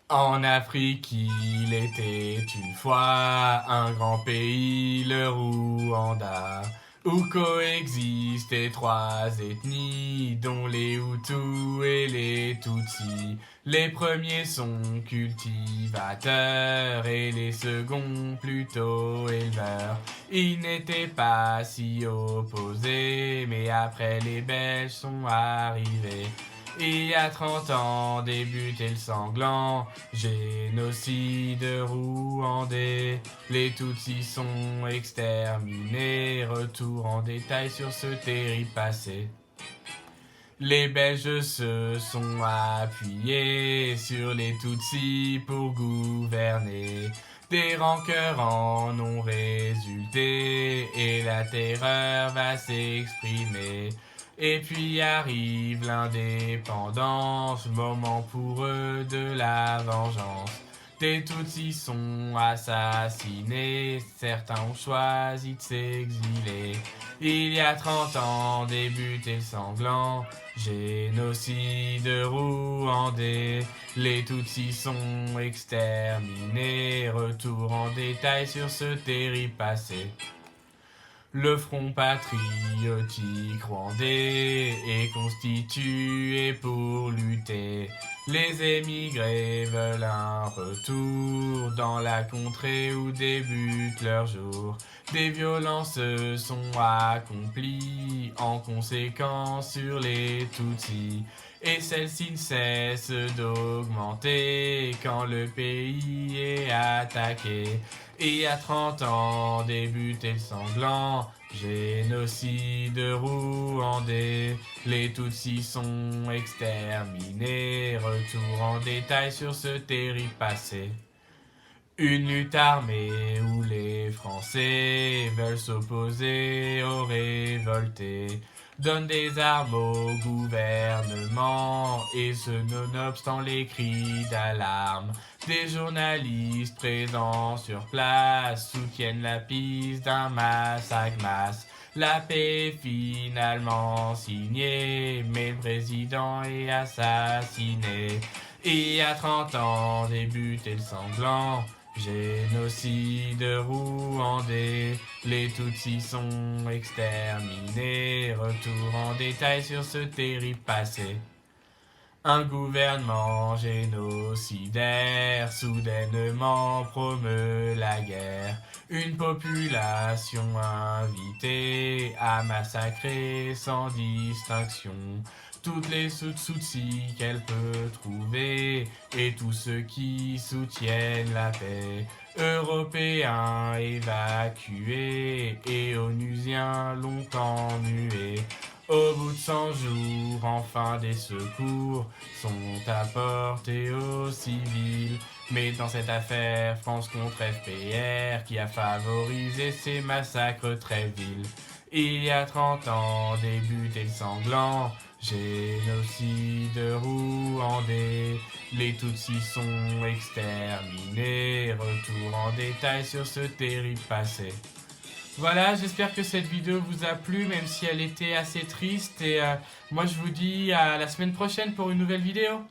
En Afrique, il était une fois un grand pays, le Rwanda, où coexistaient trois ethnies, dont les Hutus et les Tutsis. Les premiers sont cultivateurs et les seconds plutôt éleveurs. Ils n'étaient pas si opposés, mais après les Belges sont arrivés. Il y a 30 ans débutait le sanglant génocide rwandais. Les Tutsis sont exterminés. Retour en détail sur ce terrible passé. Les Belges se sont appuyés sur les Tutsis pour gouverner. Des rancœurs en ont résulté et la terreur va s'exprimer. Et puis arrive l'indépendance, moment pour eux de la vengeance. Des Tutsis sont assassinés, certains ont choisi de s'exiler. Il y a 30 ans débutait le sanglant génocide rwandais. Les Tutsis sont exterminés, retour en détail sur ce terrible passé. Le front patriotique rwandais est constitué pour lutter. Les émigrés veulent un retour dans la contrée où débute leur jour. Des violences se sont accomplies en conséquence sur les Tutsis. Et celle-ci ne cesse d'augmenter quand le pays est attaqué. Et à 30 ans débutait le sanglant génocide rwandais. Les Tutsis sont exterminés. Retour en détail sur ce terrible passé. Une lutte armée où les Français veulent s'opposer aux révoltés, donnent des armes au gouvernement et ce nonobstant les cris d'alarme. Des journalistes présents sur place soutiennent la piste d'un massacre masse. La paix est finalement signée, mais le président est assassiné. Et à 30 ans débutait le sanglant génocide rwandais. Les Tutsis sont exterminés. Retour en détail sur ce terrible passé. Un gouvernement génocidaire soudainement promeut la guerre. Une population invitée à massacrer sans distinction toutes les Tutsis qu'elle peut trouver et tous ceux qui soutiennent la paix. Européens évacués et onusiens longtemps muets. Au bout de 100 jours, enfin des secours sont apportés aux civils. Mais dans cette affaire, France contre FPR qui a favorisé ces massacres très vils. Il y a 30 ans débutait le sanglant génocide rwandais. Les Tutsis sont exterminés. Retour en détail sur ce terrible passé. Voilà, j'espère que cette vidéo vous a plu, même si elle était assez triste. Et moi, je vous dis à la semaine prochaine pour une nouvelle vidéo.